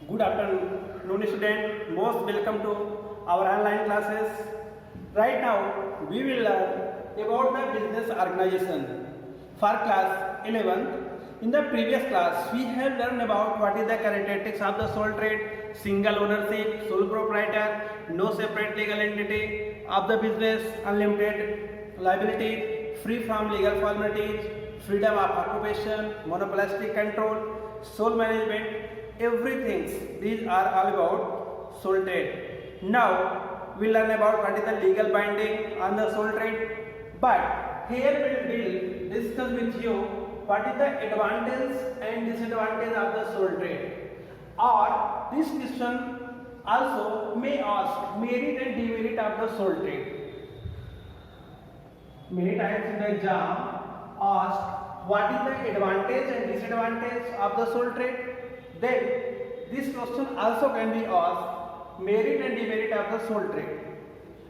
Good afternoon, student. Most welcome to our online classes. Right now, we will learn about the business organization for class 11th. In the previous class, we have learned about what is the characteristics of the sole trade, single ownership, sole proprietor, no separate legal entity of the business, unlimited liability, free from legal formalities, freedom of occupation, monopolistic control, sole management, everything. These are all about sole trade. Now we learn about what is the legal binding on the sole trade. But here we will discuss with you what is the advantage and disadvantage of the sole trade. Or this question also may ask merit and demerit of the sole trade. Many times in the exam asked what is the advantage and disadvantage of the sole trade. Then this question also can be asked merit and demerit of the sole trade.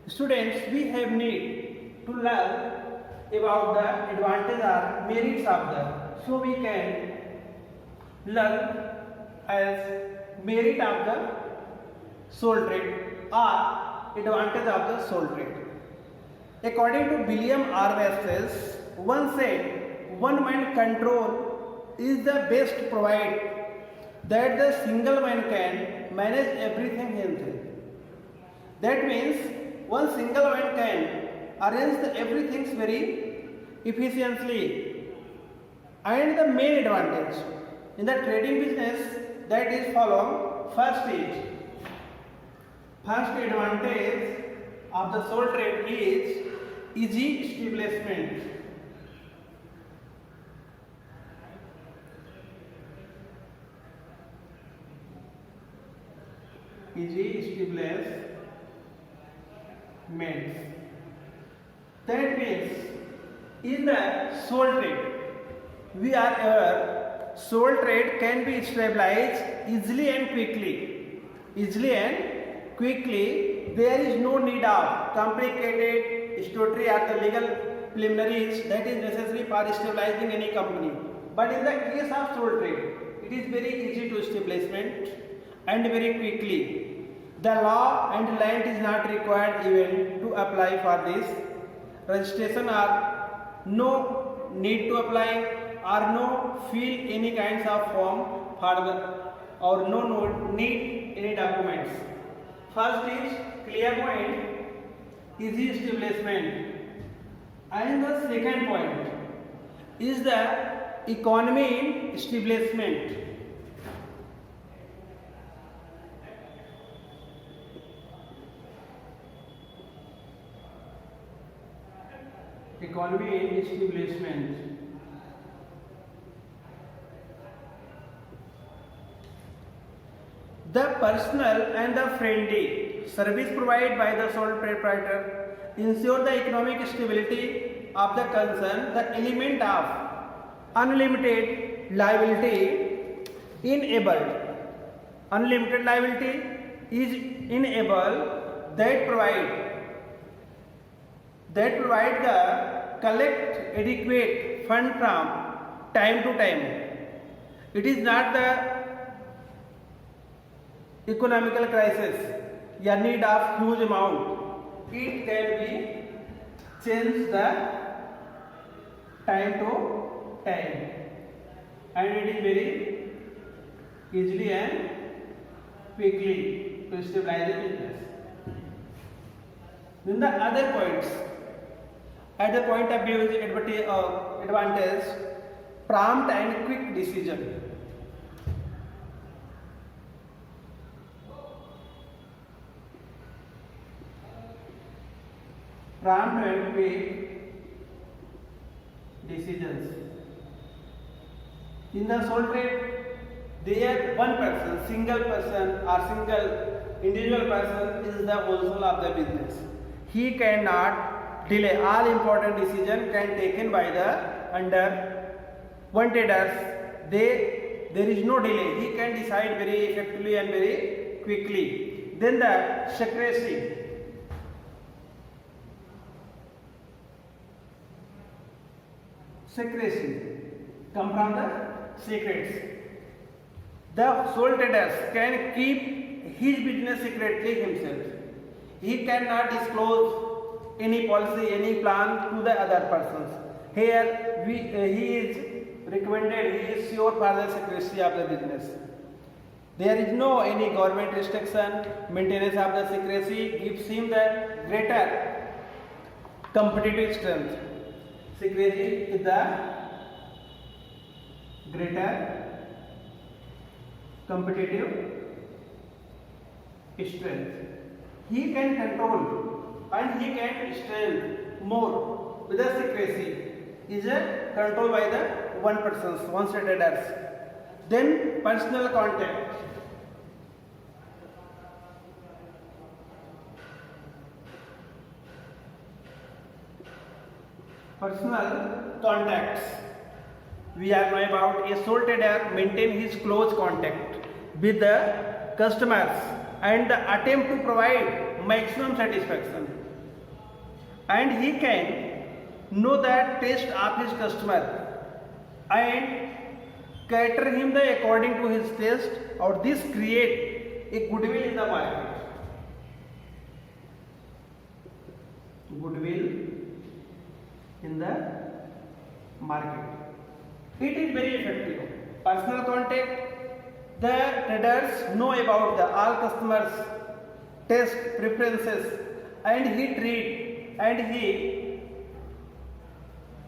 Students, we have need to learn about the advantage or merits of the. So we can learn as merit of the sole trade or advantage of the sole trade. According to William R. Webster's, one said, one man control is the best provide that the single man can manage everything himself. That means one single man can arrange the everything very efficiently. And the main advantage in the trading business that is follow. First advantage of the sole trade is easy establishment. Easy establishment. That means in the sole trade, we are aware sole trade can be established easily and quickly. There is no need of complicated statutory or the legal preliminaries that is necessary for establishing any company. But in the case of sole trade, it is very easy to establishment and very quickly. The law and land is not required even to apply for this registration or no need to apply or no fill any kinds of form for the or no need any documents. First is clear point, easy establishment, and the second point is the economy in establishment. Economy in establishment. The personal and the friendly service provided by the sole proprietor ensure the economic stability of the concern. The element of unlimited liability is enabled that provide the collect adequate fund from time to time. It is not the economical crisis, your need of huge amount. It can be changed the time to time, and it is very easily and quickly to stabilize the business. Then the other points, at the point of view is advantage, prompt and quick decision. Prompt and quick decisions. In the sole trade, there one person, single person or single individual person is the whole soul of the business. He cannot delay. All important decision can taken by the under one traders. There is no delay. He can decide very effectively and very quickly. Then the secrecy. Secrecy come from the secrets. The sole trader can keep his business secretly himself. He cannot disclose any policy, any plan to the other persons. Here he is recommended, he is sure for the secrecy of the business. There is no any government restriction. Maintenance of the secrecy gives him the greater competitive strength. Secrecy is the greater competitive strength. He can control and he can strength more with the secrecy. Is controlled by the one persons, one traders. Then personal contact. Personal contacts. We are know about a sole trader maintain his close contact with the customers and attempt to provide maximum satisfaction. And he can know the taste of his customer and cater him the according to his taste, or this create a goodwill in the market. Goodwill in the market. It is very effective. Personal contact. The traders know about the all customers' taste preferences, and he treat and he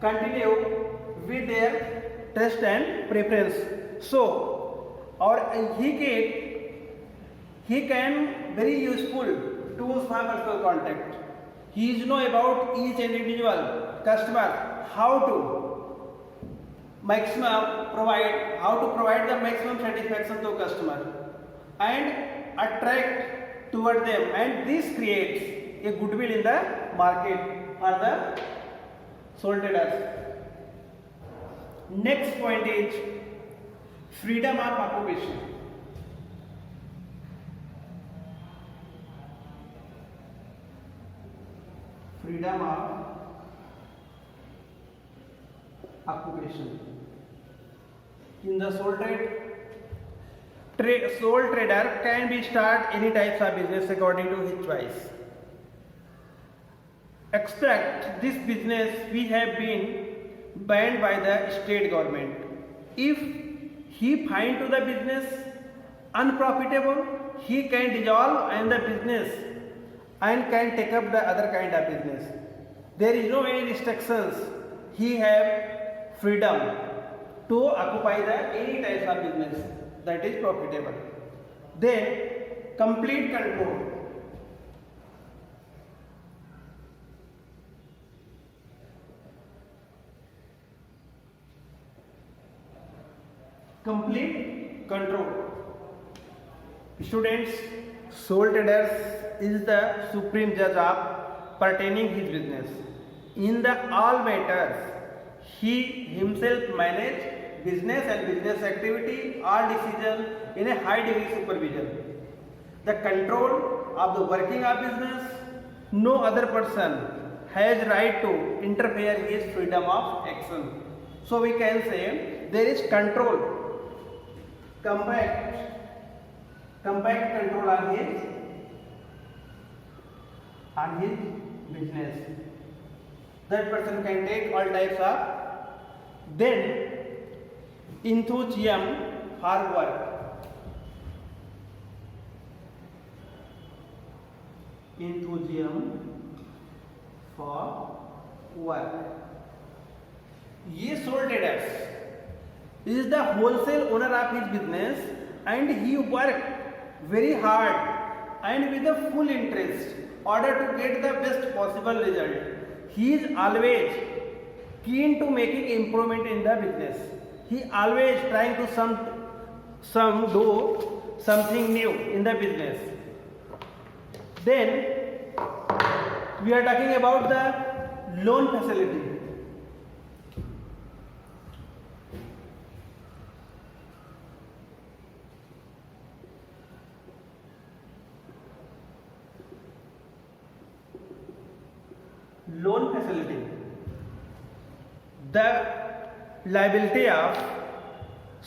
continue with their taste and preference. So, or he can very useful tools for personal contact. He is know about each individual customer, how to provide the maximum satisfaction to customer and attract toward them, and this creates a goodwill in the market for the sole traders. Next point is freedom of occupation. Freedom of occupation. In the sole sole trader can be start any types of business according to his choice. Except this business we have been banned by the state government. If he find to the business unprofitable, he can dissolve and the business and can take up the other kind of business. There is no any restrictions. He have freedom to occupy the any types of business that is profitable. Then complete control. Complete control. Students, sole traders is the supreme judge of pertaining his business. In the all matters, he himself manage business and business activity, all decision in a high degree supervision. The control of the working of business, no other person has right to interfere in his freedom of action. So we can say there is control, compact control on his business. That person can take all types of. Then enthusiasm for work. Enthusiasm for work. Ye sole traders is the wholesale owner of his business, and he work very hard and with a full interest order to get the best possible result. He is always keen to making improvement in the business. He always trying to do something new in the business. Then we are talking about the loan facility. Loan facility. The liability of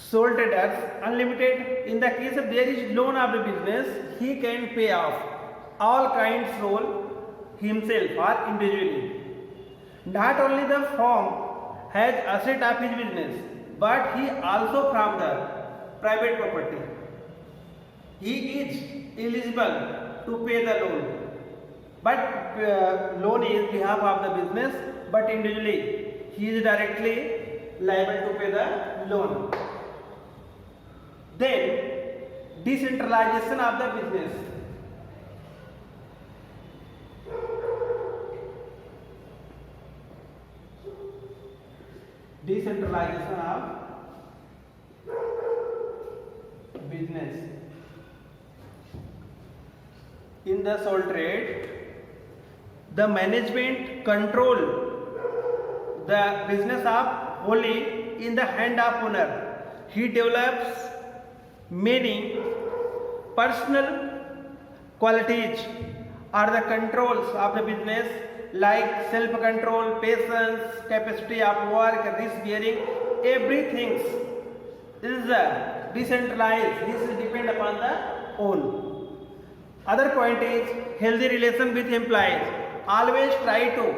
sole traders unlimited. In the case of there is loan of the business, he can pay off all kinds role himself or individually. Not only the firm has asset of his business, but he also from the private property. He is eligible to pay the loan, but loan is behalf of the business, but individually he is directly liable to pay the loan. Then decentralization of the business. Decentralization of business. In the sole trade, the management control the business of wholly in the hand of owner. He develops many personal qualities or the controls of the business like self-control, patience, capacity of work, risk-bearing, everything. This is decentralized. This is depend upon the own. Other point is healthy relation with employees. Always try to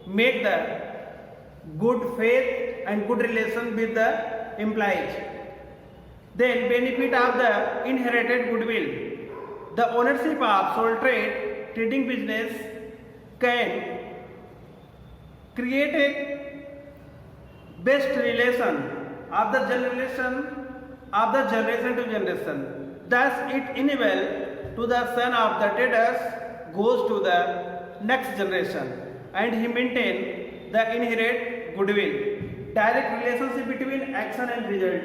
make the good faith and good relation with the employees. Then benefit of the inherited goodwill. The ownership of sole trading business can create a best relation of the generation to generation. Thus it enables to the son of the traders goes to the next generation and he maintain the inherent goodwill. Direct relationship between action and result.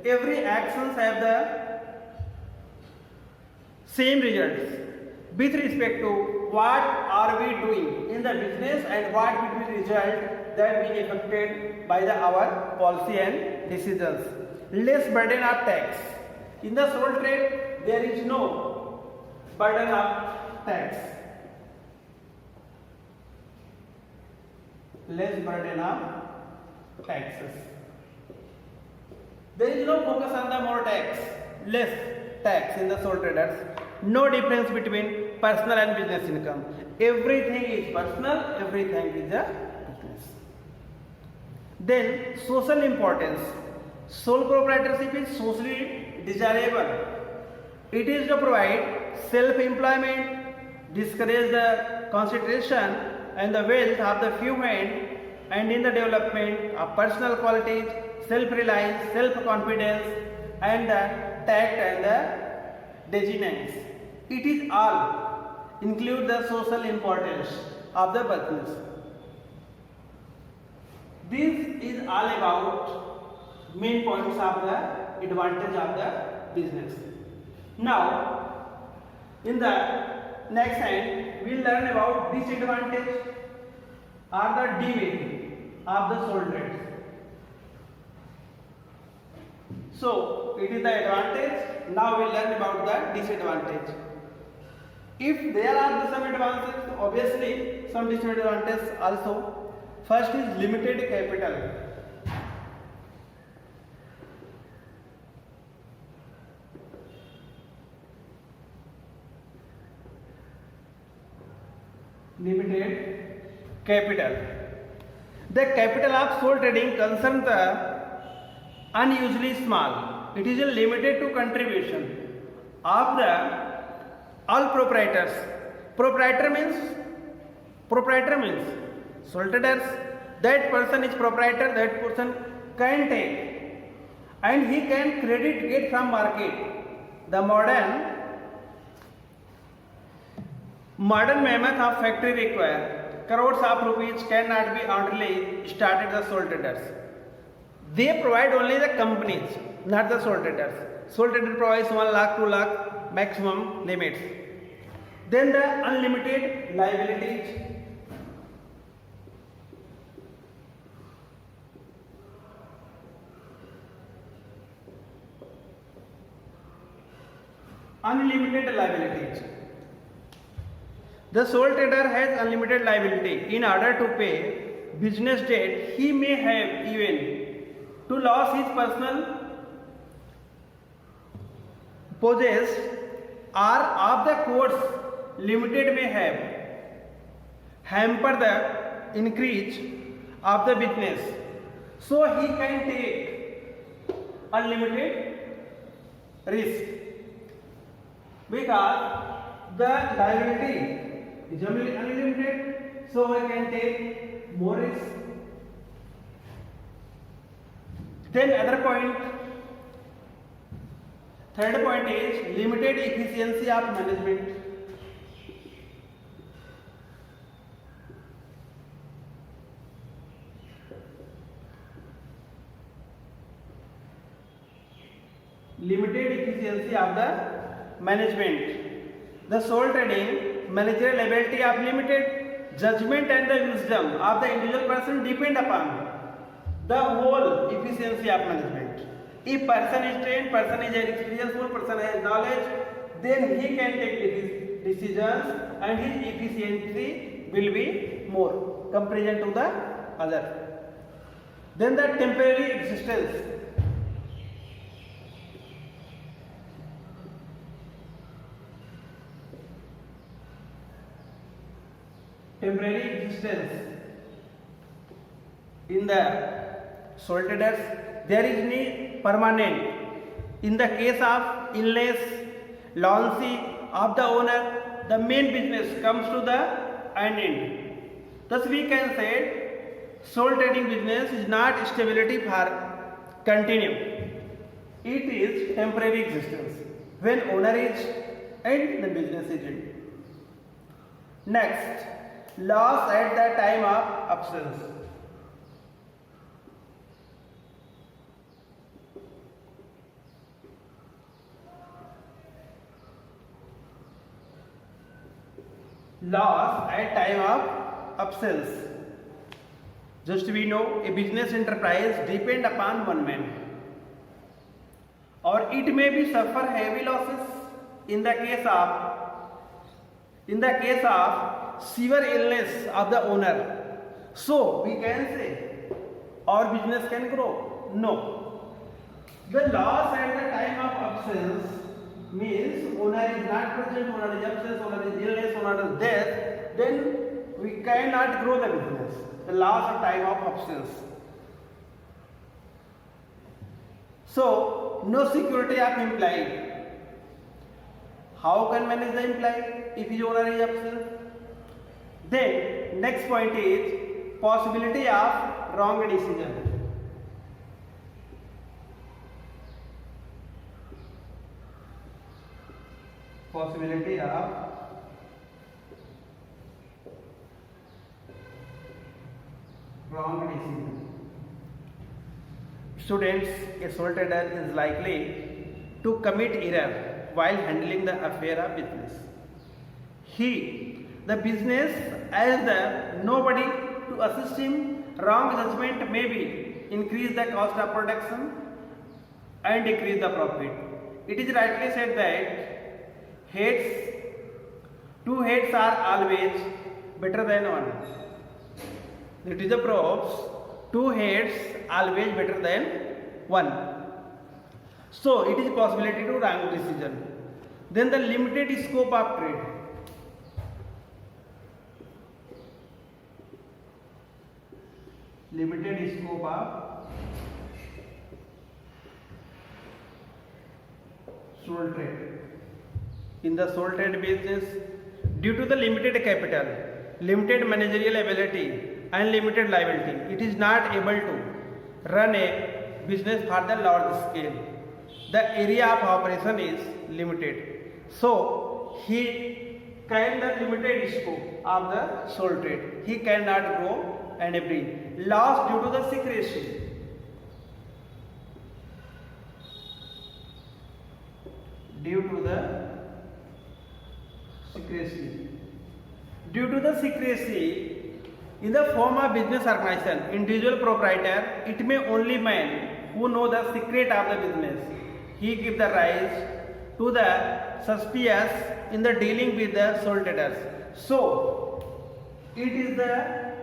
Every actions have the same results with respect to what are we doing in the business and what will be the result that will be affected by our policy and decisions. Less burden of tax. In the sole trade, there is no burden of tax. Less burden of taxes. There is no focus on the more tax, less tax in the sole traders. No difference between personal and business income. Everything is personal, everything is a business. Then social importance. Sole proprietorship is socially desirable. It is to provide self-employment, discourage the concentration and the wealth of the few and in the development of personal qualities, self-reliance, self-confidence and the tact and the diligence. It is all include the social importance of the business. This is all about main points of the advantage of the business. Now, in the next hand, we will learn about disadvantage or the demerit of the sole trade. So, it is the advantage. Now we will learn about the disadvantage. If there are some advantages, obviously some disadvantages also. First is limited capital. Limited capital. The capital of sole trading concerns the unusually small. It is limited to contribution of the all proprietors. Proprietor means sole traders. That person is proprietor. That person can take and he can get from market. The modern mammoth of factory require crores of rupees cannot be only started the sole traders. They provide only the companies, not the sole traders. Sole trader provides 1 lakh, 2 lakh maximum limits. Then the unlimited liabilities. Unlimited liabilities. The sole trader has unlimited liability. In order to pay business debt, he may have even to lose his personal possessed or of the course limited may have hamper the increase of the business, so he can take unlimited risk because the liability is unlimited, so he can take more risk. Then other point, third point is limited efficiency of management. Limited efficiency of the management. The sole trading managerial ability of limited judgment and the wisdom of the individual person depend upon the whole efficiency of management. If person is trained, person is an experienced, person has knowledge, then he can take decisions and his efficiency will be more comparison to the other. Then the temporary existence. Temporary existence in the sole traders, there is need permanent. In the case of illness, lunacy of the owner, the main business comes to the end. Thus we can say sole trading business is not stability for continue. It is temporary existence when owner is and the business is in. Next, loss at the time of absence. Loss at time of absence. Just we know a business enterprise depend upon one man, or it may be suffer heavy losses in the case of severe illness of the owner. So we can say our business can grow. No. The loss at the time of absence means owner is not present, owner is absent, owner is illness, owner is death, then we cannot grow the business. The loss at time of absence. So no security of employee. How can manage the employee if his owner is absent? Then next point is possibility of wrong decision. Possibility of wrong decision. Students, a sole trader is likely to commit error while handling the affair of business. The business as the nobody to assist him, wrong judgment may be increase the cost of production and decrease the profit. It is rightly said that two heads are always better than one. It is a proverb, two heads always better than one. So it is possibility to wrong decision. Then the limited scope of trade. Limited scope of sole trade. In the sole trade business, due to the limited capital, limited managerial ability and limited liability, it is not able to run a business for the large scale. The area of operation is limited. So he can the limited scope of the sole trade. He cannot grow and bring. Loss due to the secrecy. Due to the secrecy in the form of business organization, individual proprietor, it may only man who know the secret of the business. He give the rise to the suspicious in the dealing with the sole traders. So it is the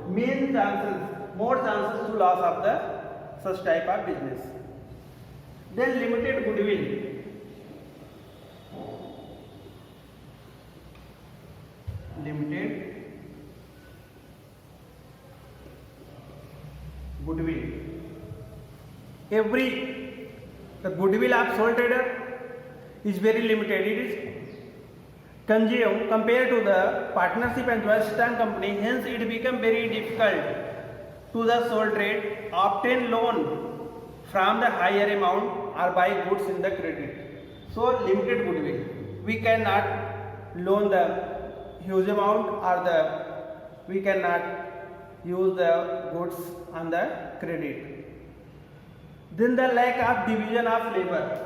main chances, more chances to loss of the such type of business. Then limited goodwill. the goodwill of sole trader is very limited. It is consumed compared to the partnership and joint stock company. Hence, it become very difficult to the sole trade obtain loan from the higher amount or buy goods in the credit. So, limited goodwill. We cannot loan the huge amount or we cannot use the goods on the credit. Then the lack of division of labor.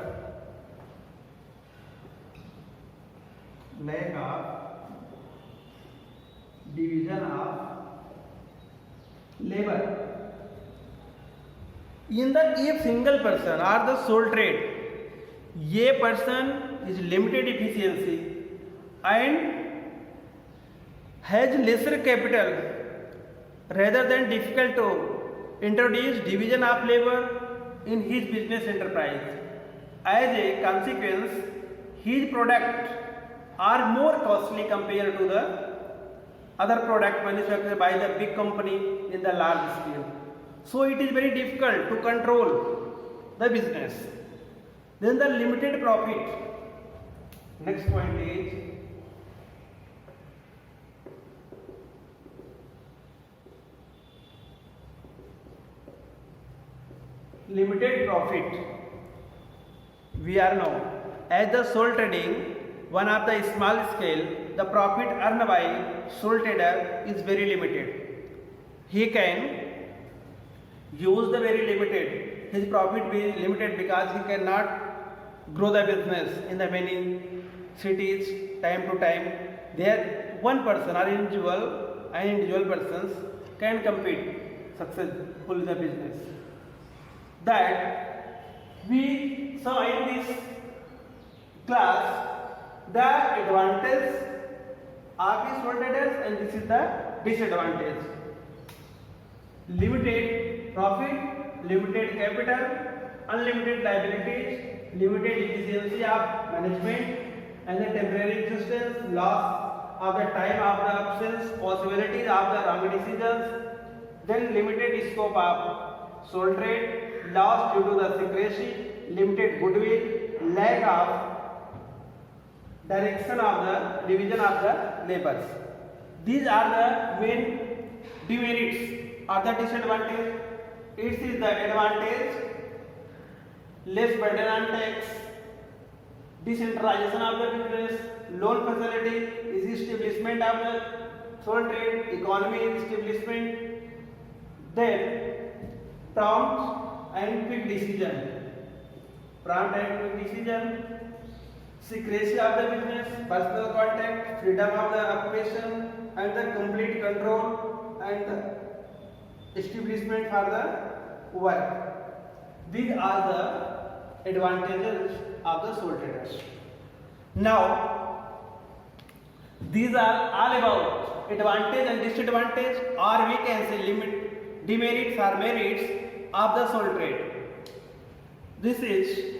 Lack of division of labor. In the if single person or the sole trade, a person is limited efficiency and has lesser capital, rather than difficult to introduce division of labor in his business enterprise. As a consequence, his products are more costly compared to the other product manufactured by the big company in the large scale. So it is very difficult to control the business. Then the limited profit. Next point is limited profit. We are now as the sole trading, one of the small scale, the profit earned by sole trader is very limited. He can use the very limited, his profit be limited because he cannot grow the business in the many cities time to time. There one person or individual persons can compete successfully in the business. That we saw in this class the advantage of the sole traders and this is the disadvantage. Limited profit, limited capital, unlimited liabilities, limited efficiency of management and the temporary existence, loss of the time of the absence, possibilities of the wrong decisions, then limited scope of sole trade, loss due to the secrecy, limited goodwill, lack of direction of the division of the labors. These are the main demerits or the disadvantage. It is the advantage: less burden on tax, decentralization of the business, loan facility, is establishment of the sole trade, economy establishment, then prompt and quick decision, secrecy of the business, personal contact, freedom of the occupation, and the complete control and the establishment for the work. These are the advantages of the sole traders. Now, these are all about advantage and disadvantage, or we can say demerits or merits of the sole trade. This is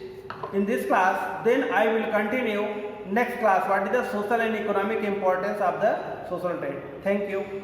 in this class. Then I will continue next class. What is the social and economic importance of the social trade? Thank you.